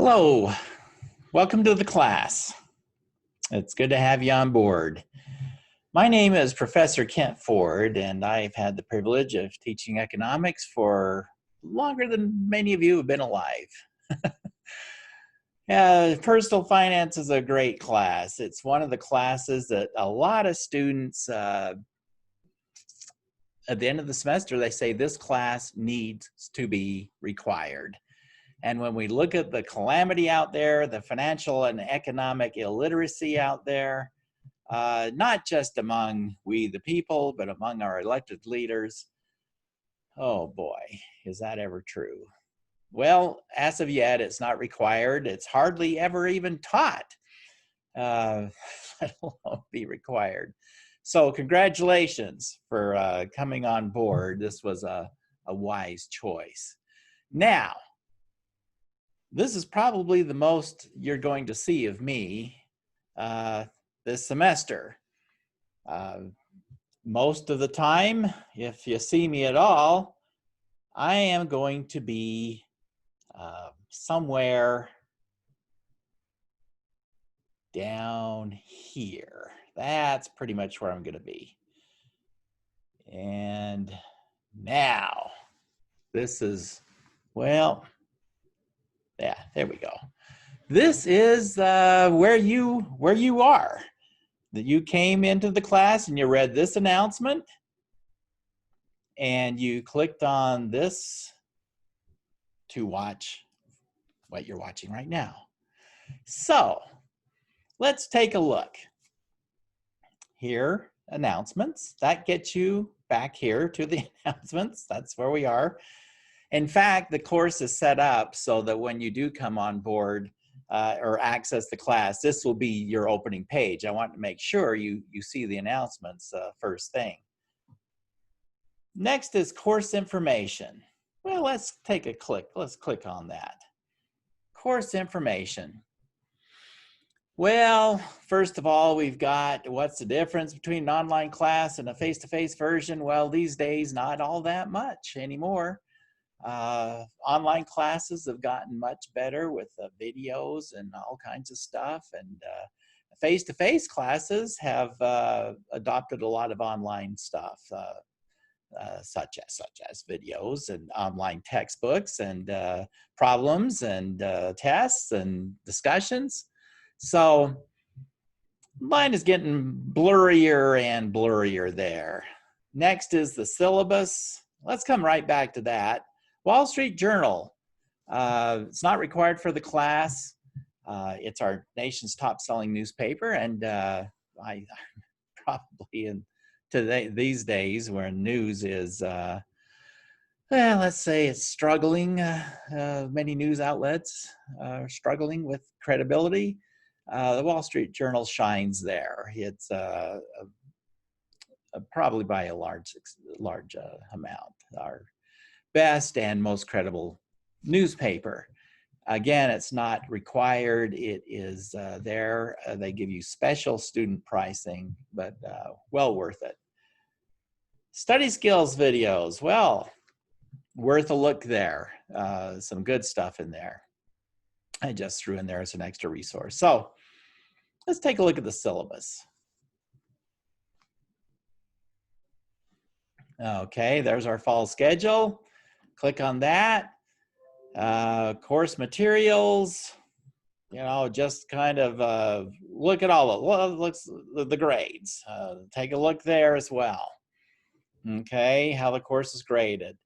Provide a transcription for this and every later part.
Hello, welcome to the class. It's good to have you on board. My name is Professor Kent Ford, and I've had the privilege of teaching economics for longer than many of you have been alive. Personal finance is a great class. It's one of the classes that a lot of students, at the end of the semester, they say this class needs to be required. And when we look at the calamity out there, the financial and economic illiteracy out there, not just among we the people, but among our elected leaders, oh boy, is that ever true? Well, as of yet, it's not required. It's hardly ever even taught, let alone be required. So congratulations for coming on board. This was a wise choice. Now, this is probably the most you're going to see of me this semester. Most of the time, if you see me at all, I am going to be somewhere down here. That's pretty much where I'm going to be. And now, this is, well, yeah, there we go. This is where you are. That you came into the class and you read this announcement and you clicked on this to watch what you're watching right now. So let's take a look. Here, announcements. That gets you back here to the announcements. That's where we are. In fact, the course is set up so that when you do come on board or access the class, this will be your opening page. I want to make sure you see the announcements first thing. Next is course information. Well, let's take a click. Let's click on that. Course information. Well, first of all, we've got what's the difference between an online class and a face-to-face version? Well, these days, not all that much anymore. Online classes have gotten much better with videos and all kinds of stuff, and face-to-face classes have adopted a lot of online stuff, such as videos and online textbooks and problems and tests and discussions. So mine is getting blurrier and blurrier there. Next is the syllabus. Let's come right back to that. Wall Street Journal, it's not required for the class. It's our nation's top selling newspaper, and I probably these days where news is, well, let's say it's struggling, many news outlets are struggling with credibility. The Wall Street Journal shines there. It's probably by a large amount, our best and most credible newspaper. Again, it's not required. It is there. They give you special student pricing, but well worth it. Study skills videos. Well, worth a look there. Some good stuff in there. I just threw in there as an extra resource. So let's take a look at the syllabus. Okay, there's our fall schedule. Click on that. Course materials, you know, just kind of look at all of the grades. Take a look there as well. Okay, how the course is graded.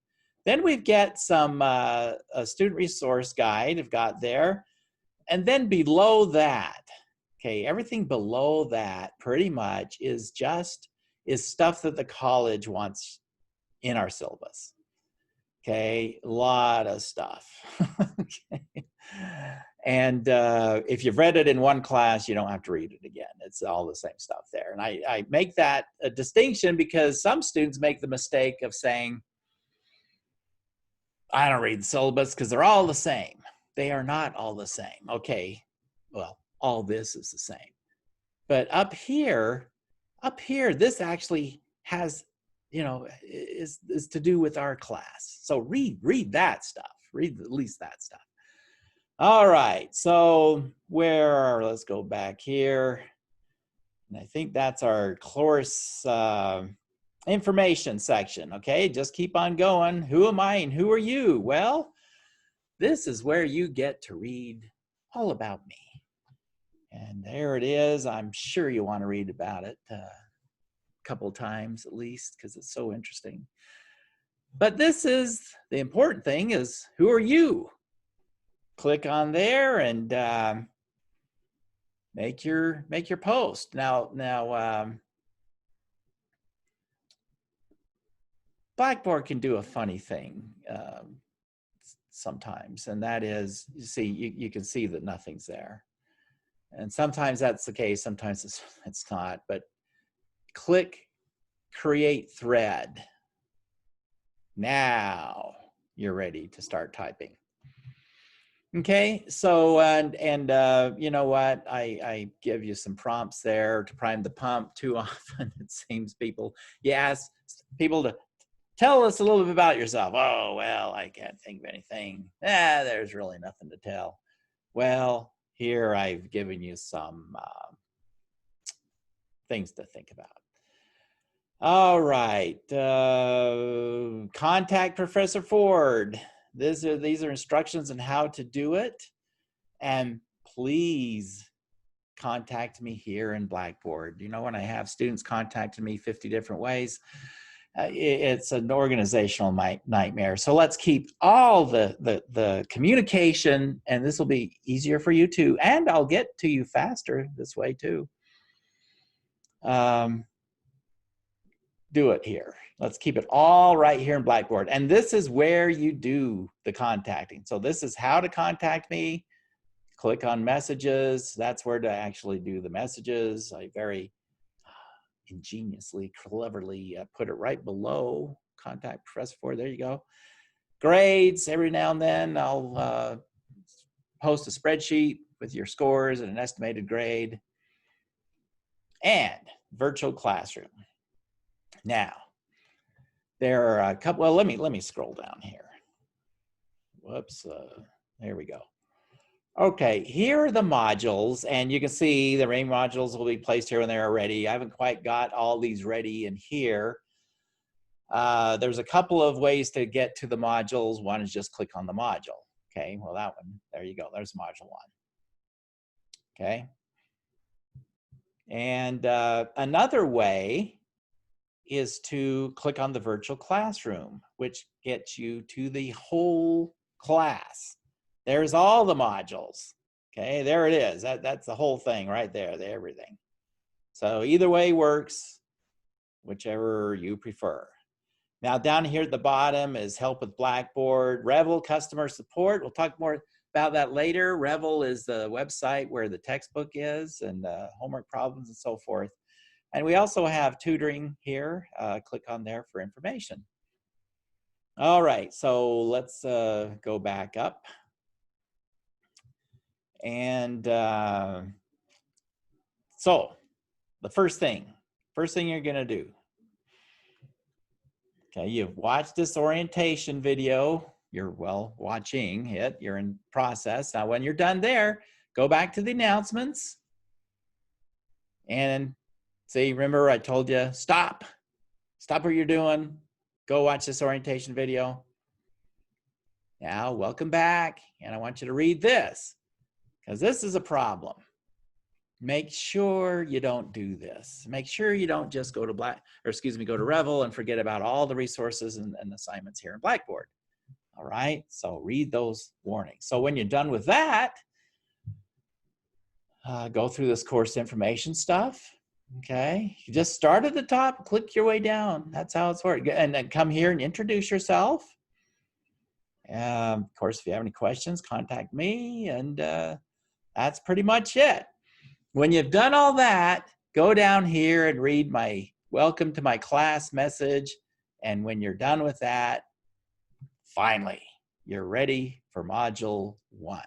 Then we get some a student resource guide I've got there. And then below that, okay, everything below that pretty much is stuff that the college wants in our syllabus. Okay, a lot of stuff. Okay. And if you've read it in one class, you don't have to read it again. It's all the same stuff there. And I make that a distinction because some students make the mistake of saying, I don't read the syllabus because they're all the same. They are not all the same. Okay, well, all this is the same. But up here, this actually has, you know, is to do with our class. So read that stuff. Read at least that stuff. All right, so let's go back here. And I think that's our course information section. Okay, just keep on going. Who am I and who are you? Well, this is where you get to read all about me. And there it is. I'm sure you want to read about it a couple times at least because it's so interesting. But this is the important thing is who are you? Click on there and make your post. Now Blackboard can do a funny thing sometimes, and that is, you can see that nothing's there. And sometimes that's the case, sometimes it's not, but click create thread. Now you're ready to start typing. Okay, so you know what? I give you some prompts there to prime the pump. Too often it seems you ask people to tell us a little bit about yourself. Oh, well, I can't think of anything. There's really nothing to tell. Well, here I've given you some things to think about. All right, contact Professor Ford. These are instructions on how to do it. And please contact me here in Blackboard. You know, when I have students contacting me 50 different ways, it's an organizational nightmare. So let's keep all the communication, and this will be easier for you too. And I'll get to you faster this way too. Do it here. Let's keep it all right here in Blackboard. And this is where you do the contacting. So this is how to contact me. Click on messages. That's where to actually do the messages. I very ingeniously, cleverly put it right below contact Professor Ford. There you go. Grades. Every now and then I'll post a spreadsheet with your scores and an estimated grade. And virtual classroom. Now, there are a couple. Well, let me scroll down here. Whoops. There we go. Okay, here are the modules, and you can see the main modules will be placed here when they're ready. I haven't quite got all these ready in here. There's a couple of ways to get to the modules. One is just click on the module. Okay, well, that one, there you go. There's module 1. Okay. And another way is to click on the virtual classroom, which gets you to the whole class. There's all the modules. Okay, there it is. That's the whole thing right there, everything. So either way works, whichever you prefer. Now down here at the bottom is help with Blackboard, Revel customer support. We'll talk more about that later. Revel is the website where the textbook is and homework problems and so forth. And we also have tutoring here. Click on there for information. All right, so let's go back up. And so the first thing you're gonna do, okay, you've watched this orientation video, you're watching it, you're in process. Now when you're done there, go back to the announcements and see, remember I told you, stop what you're doing, go watch this orientation video. Now, welcome back, and I want you to read this, because this is a problem. Make sure you don't do this. Make sure you don't just go to go to Revel and forget about all the resources and assignments here in Blackboard. All right, so read those warnings. So when you're done with that, go through this course information stuff. Okay, you just start at the top, click your way down. That's how it's working. And then come here and introduce yourself. Of course, if you have any questions, contact me, and that's pretty much it. When you've done all that, go down here and read my welcome to my class message. And when you're done with that, finally, you're ready for module 1.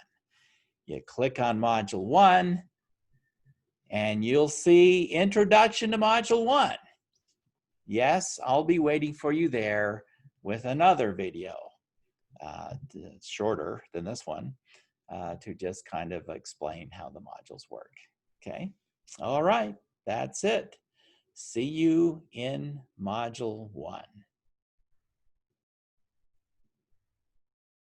You click on module 1, and you'll see introduction to module 1. Yes, I'll be waiting for you there with another video. Shorter than this one. to just kind of explain how the modules work. Okay. All right. That's it. See you in Module 1.